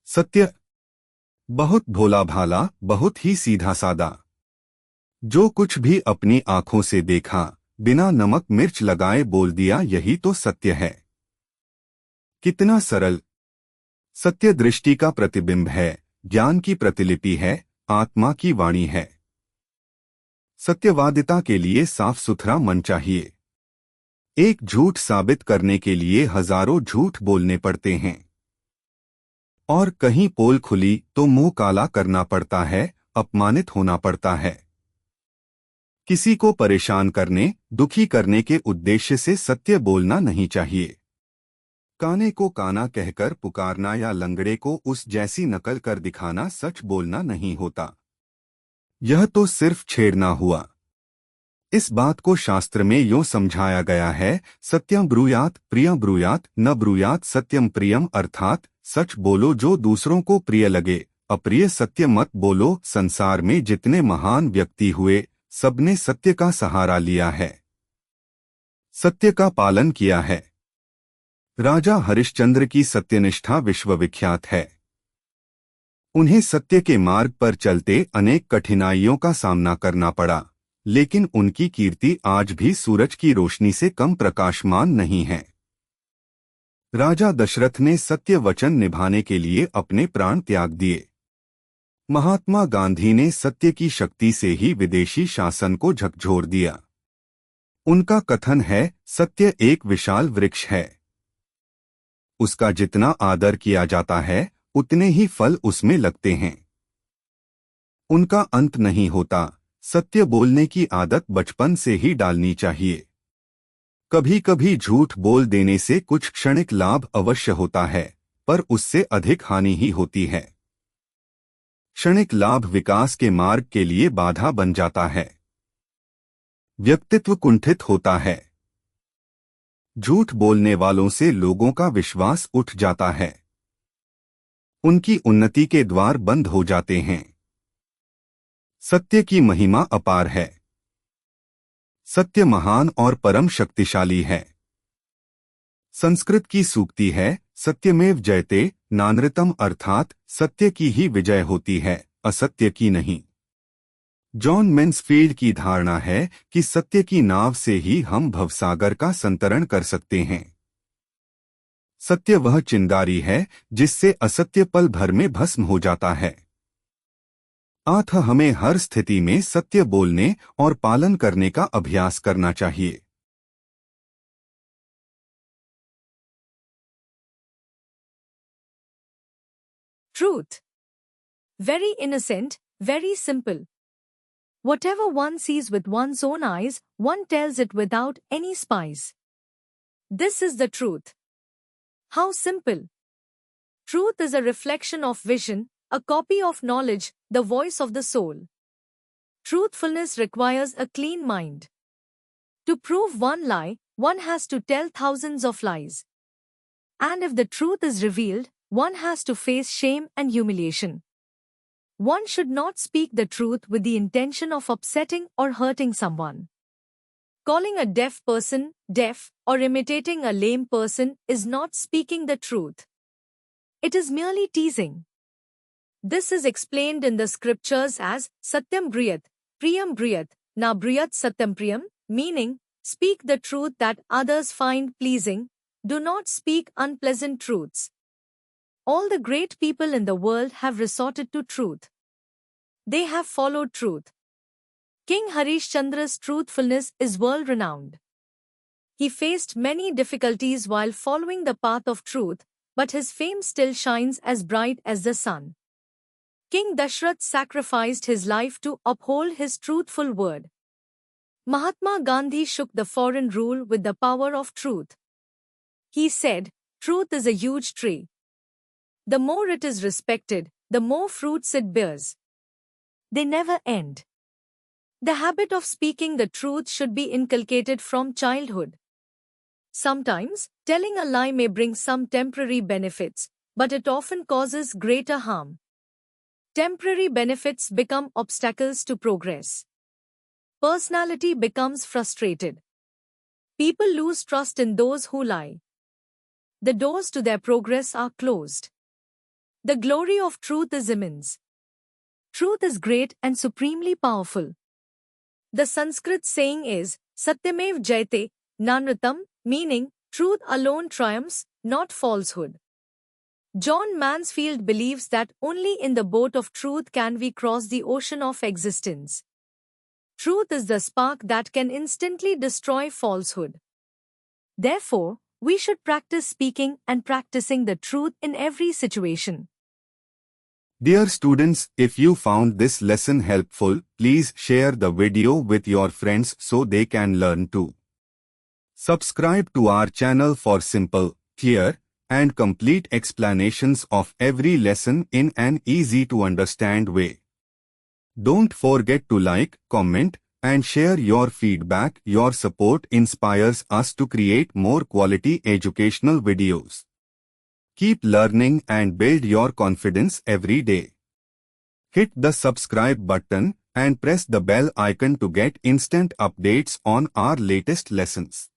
सत्य बहुत भोला भाला, बहुत ही सीधा सादा। जो कुछ भी अपनी आंखों से देखा, बिना नमक मिर्च लगाए बोल दिया, यही तो सत्य है। कितना सरल। सत्य दृष्टि का प्रतिबिंब है, ज्ञान की प्रतिलिपि है, आत्मा की वाणी है। सत्यवादिता के लिए साफ सुथरा मन चाहिए। एक झूठ साबित करने के लिए हजारों झूठ बोलने पड़ते हैं। और कहीं पोल खुली तो मुंह काला करना पड़ता है, अपमानित होना पड़ता है। किसी को परेशान करने, दुखी करने के उद्देश्य से सत्य बोलना नहीं चाहिए। काने को काना कहकर पुकारना या लंगड़े को उस जैसी नकल कर दिखाना सच बोलना नहीं होता। यह तो सिर्फ छेड़ना हुआ। इस बात को शास्त्र में यूं समझाया गया है, सत्यम ब्रूयात प्रियम ब्रूयात न ब्रूयात सत्यम प्रियम, अर्थात सच बोलो जो दूसरों को प्रिय लगे, अप्रिय सत्य मत बोलो। संसार में जितने महान व्यक्ति हुए, सबने सत्य का सहारा लिया है, सत्य का पालन किया है। राजा हरिश्चंद्र की सत्यनिष्ठा विश्वविख्यात है। उन्हें सत्य के मार्ग पर चलते अनेक कठिनाइयों का सामना करना पड़ा, लेकिन उनकी कीर्ति आज भी सूरज की रोशनी से कम प्रकाशमान नहीं है। राजा दशरथ ने सत्य वचन निभाने के लिए अपने प्राण त्याग दिए। महात्मा गांधी ने सत्य की शक्ति से ही विदेशी शासन को झकझोर दिया। उनका कथन है, सत्य एक विशाल वृक्ष है, उसका जितना आदर किया जाता है, उतने ही फल उसमें लगते हैं। उनका अंत नहीं होता। सत्य बोलने की आदत बचपन से ही डालनी चाहिए। कभी कभी झूठ बोल देने से कुछ क्षणिक लाभ अवश्य होता है, पर उससे अधिक हानि ही होती है। क्षणिक लाभ विकास के मार्ग के लिए बाधा बन जाता है। व्यक्तित्व कुंठित होता है। झूठ बोलने वालों से लोगों का विश्वास उठ जाता है। उनकी उन्नति के द्वार बंद हो जाते हैं। सत्य की महिमा अपार है। सत्य महान और परम शक्तिशाली है। संस्कृत की सूक्ति है, सत्यमेव जयते, नानृतम, अर्थात सत्य की ही विजय होती है, असत्य की नहीं। जॉन मैन्सफील्ड की धारणा है कि सत्य की नाव से ही हम भवसागर का संतरण कर सकते हैं। सत्य वह चिंगारी है जिससे असत्य पल भर में भस्म हो जाता है। अतः हमें हर स्थिति में सत्य बोलने और पालन करने का अभ्यास करना चाहिए। Truth. Very innocent, very simple. Whatever one sees with one's own eyes, one tells it without any spies. This is the truth. How simple. Truth is a reflection of vision, a copy of knowledge, the voice of the soul. Truthfulness requires a clean mind. To prove one lie, one has to tell thousands of lies. And if the truth is revealed, one has to face shame and humiliation. One should not speak the truth with the intention of upsetting or hurting someone. Calling a deaf person deaf or imitating a lame person is not speaking the truth. It is merely teasing. This is explained in the scriptures as Satyam Briyat, Priyam Briyat, Na Briyat Satyam Priyam, meaning, speak the truth that others find pleasing, do not speak unpleasant truths. All the great people in the world have resorted to truth. They have followed truth. King Harishchandra's truthfulness is world-renowned. He faced many difficulties while following the path of truth, but his fame still shines as bright as the sun. King Dashrath sacrificed his life to uphold his truthful word. Mahatma Gandhi shook the foreign rule with the power of truth. He said, "Truth is a huge tree. The more it is respected, the more fruits it bears. They never end." The habit of speaking the truth should be inculcated from childhood. Sometimes, telling a lie may bring some temporary benefits, but it often causes greater harm. Temporary benefits become obstacles to progress. Personality becomes frustrated. People lose trust in those who lie. The doors to their progress are closed. The glory of truth is immense. Truth is great and supremely powerful. The Sanskrit saying is, Satyamev Jayate, Nanritam, meaning, truth alone triumphs, not falsehood. John Mansfield believes that only in the boat of truth can we cross the ocean of existence. Truth is the spark that can instantly destroy falsehood. Therefore, we should practice speaking and practicing the truth in every situation. Dear students, if you found this lesson helpful, please share the video with your friends so they can learn too. Subscribe to our channel for simple, clear, and complete explanations of every lesson in an easy-to-understand way. Don't forget to like, comment, and share your feedback. Your support inspires us to create more quality educational videos. Keep learning and build your confidence every day. Hit the subscribe button and press the bell icon to get instant updates on our latest lessons.